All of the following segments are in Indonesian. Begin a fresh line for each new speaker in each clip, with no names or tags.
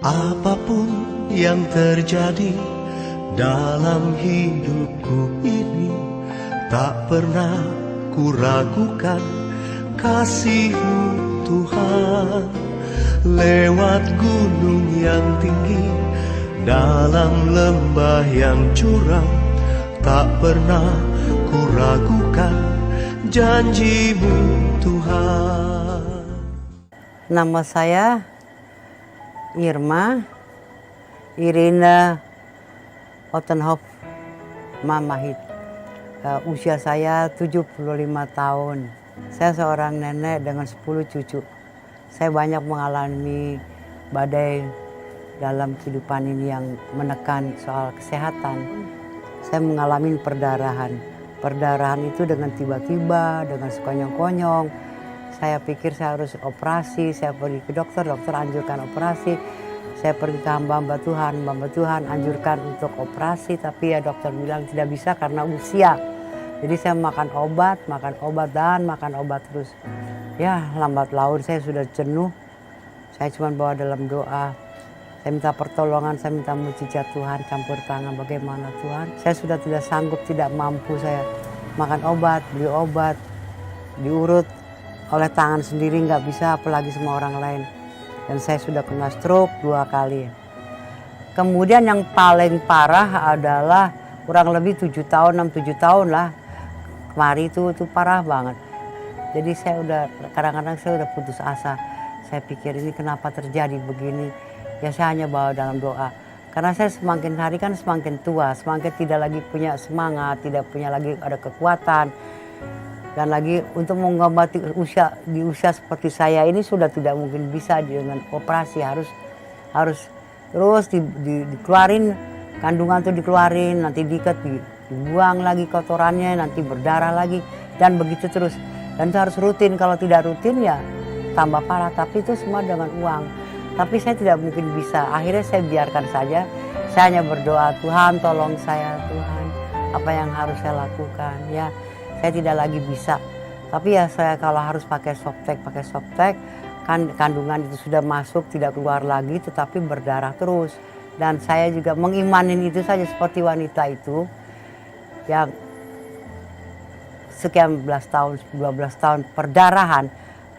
Apapun yang terjadi dalam hidupku ini, tak pernah kuragukan kasih-Mu Tuhan. Lewat gunung yang tinggi, dalam lembah yang curam, tak pernah kuragukan janji-Mu Tuhan.
Nama saya Irma Irina Ottenhoff Mamahit. Usia saya 75 tahun. Saya seorang nenek dengan 10 cucu. Saya banyak mengalami badai dalam kehidupan ini yang menekan soal kesehatan. Saya mengalami perdarahan. Perdarahan itu dengan tiba-tiba, dengan sekonyong-konyong. Saya pikir saya harus operasi, saya pergi ke dokter, dokter anjurkan operasi. Saya pergi ke hamba Tuhan anjurkan untuk operasi, tapi ya dokter bilang tidak bisa karena usia. Jadi saya makan obat terus. Ya lambat laun saya sudah jenuh, saya cuma bawa dalam doa. Saya minta pertolongan, saya minta mujizat Tuhan, campur tangan bagaimana Tuhan. Saya sudah tidak sanggup, tidak mampu saya makan obat, beli obat, diurut oleh tangan sendiri nggak bisa, apalagi sama orang lain. Dan saya sudah kena stroke 2 kali. Kemudian yang paling parah adalah kurang lebih 7 tahun, 6-7 tahun lah. Kemarin itu parah banget. Jadi saya udah, kadang-kadang saya udah putus asa. Saya pikir ini kenapa terjadi begini. Ya saya hanya bawa dalam doa. Karena saya semakin hari kan semakin tua, semakin tidak lagi punya semangat, tidak punya lagi ada kekuatan. Dan lagi untuk mengobati di usia seperti saya ini sudah tidak mungkin bisa dengan operasi, harus terus dikeluarin, kandungan itu dikeluarin, nanti dibuang lagi kotorannya, nanti berdarah lagi, dan begitu terus. Dan itu harus rutin, kalau tidak rutin ya tambah parah, tapi itu semua dengan uang. Tapi saya tidak mungkin bisa, akhirnya saya biarkan saja, saya hanya berdoa, Tuhan tolong saya Tuhan, apa yang harus saya lakukan ya. Saya tidak lagi bisa, tapi ya saya kalau harus pakai softtek, kan kandungan itu sudah masuk, tidak keluar lagi, tetapi berdarah terus. Dan saya juga mengimanin itu saja seperti wanita itu, yang sekian belas tahun, 12 tahun perdarahan,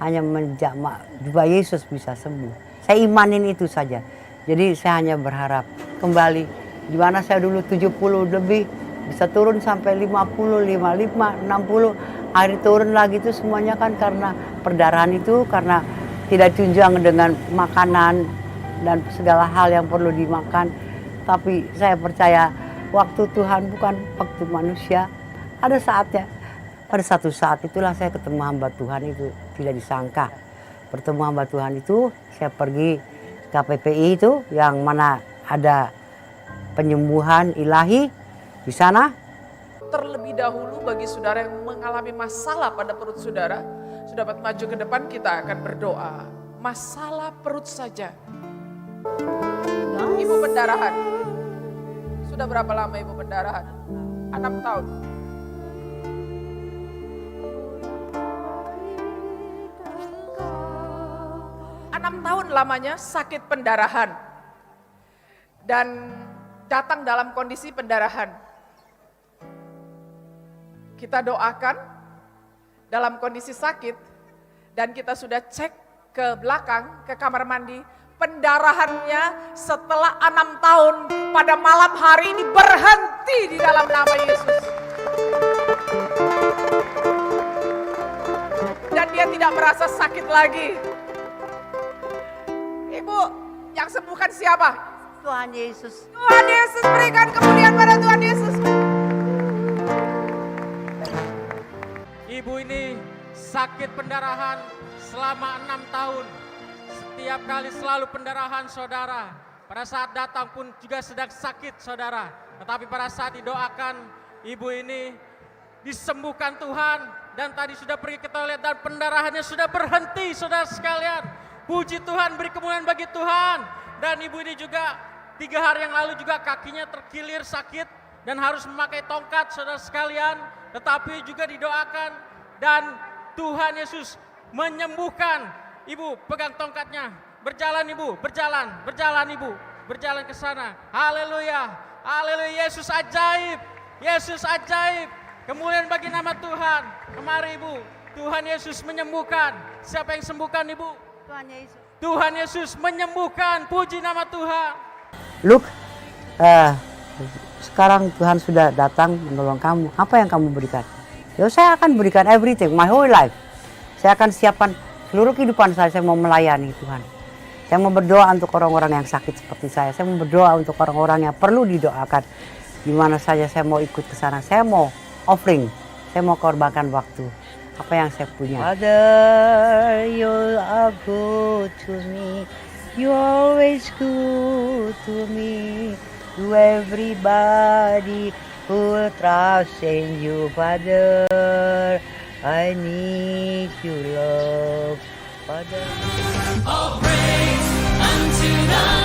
hanya menjamah juga Yesus bisa sembuh. Saya imanin itu saja. Jadi saya hanya berharap kembali, di mana saya dulu 70 lebih, bisa turun sampai 50, 55, 60, akhirnya turun lagi itu semuanya kan karena perdarahan itu, karena tidak tunjang dengan makanan dan segala hal yang perlu dimakan. Tapi saya percaya waktu Tuhan bukan waktu manusia, ada saatnya. Pada satu saat itulah saya ketemu hamba Tuhan itu, tidak disangka. Bertemu hamba Tuhan itu, saya pergi ke PPI itu, yang mana ada penyembuhan ilahi. Di sana
terlebih dahulu bagi saudara yang mengalami masalah pada perut saudara, sudah dapat maju ke depan, kita akan berdoa. Masalah perut saja. Ibu pendarahan. Sudah berapa lama ibu pendarahan? 6 tahun. Tahun lamanya sakit pendarahan. Dan datang dalam kondisi pendarahan. Kita doakan dalam kondisi sakit, dan kita sudah cek ke belakang, ke kamar mandi, pendarahannya setelah 6 tahun pada malam hari ini berhenti di dalam nama Yesus. Dan dia tidak merasa sakit lagi. Ibu, yang sembuhkan siapa?
Tuhan Yesus.
Tuhan Yesus, berikan kemuliaan pada Tuhan Yesus.
Ibu ini sakit pendarahan selama 6 tahun. Setiap kali selalu pendarahan saudara. Pada saat datang pun juga sedang sakit saudara. Tetapi pada saat didoakan, ibu ini disembuhkan Tuhan. Dan tadi sudah pergi ke toilet dan pendarahannya sudah berhenti saudara sekalian. Puji Tuhan, beri kemuliaan bagi Tuhan. Dan ibu ini juga 3 hari yang lalu juga kakinya terkilir sakit dan harus memakai tongkat saudara sekalian. Tetapi juga didoakan dan Tuhan Yesus menyembuhkan. Ibu pegang tongkatnya Berjalan Ibu, berjalan Ibu. Berjalan ke sana. Haleluya. Haleluya, Yesus ajaib. Yesus ajaib. Kemuliaan bagi nama Tuhan. Kemari Ibu. Tuhan Yesus menyembuhkan. Siapa yang sembuhkan Ibu?
Tuhan Yesus.
Tuhan Yesus menyembuhkan. Puji nama Tuhan.
Look, sekarang Tuhan sudah datang menolong kamu. Apa yang kamu berikan? Ya saya akan berikan everything, my whole life. Saya akan siapkan seluruh kehidupan saya mau melayani Tuhan. Saya mau berdoa untuk orang-orang yang sakit seperti saya. Saya mau berdoa untuk orang-orang yang perlu didoakan. Di mana saja saya mau ikut ke sana. Saya mau offering. Saya mau korbankan waktu. Apa yang saya punya. Father, you are good to me. You always good to me. To everybody who trusts in you, Father. I need your love, Father.
All praise unto the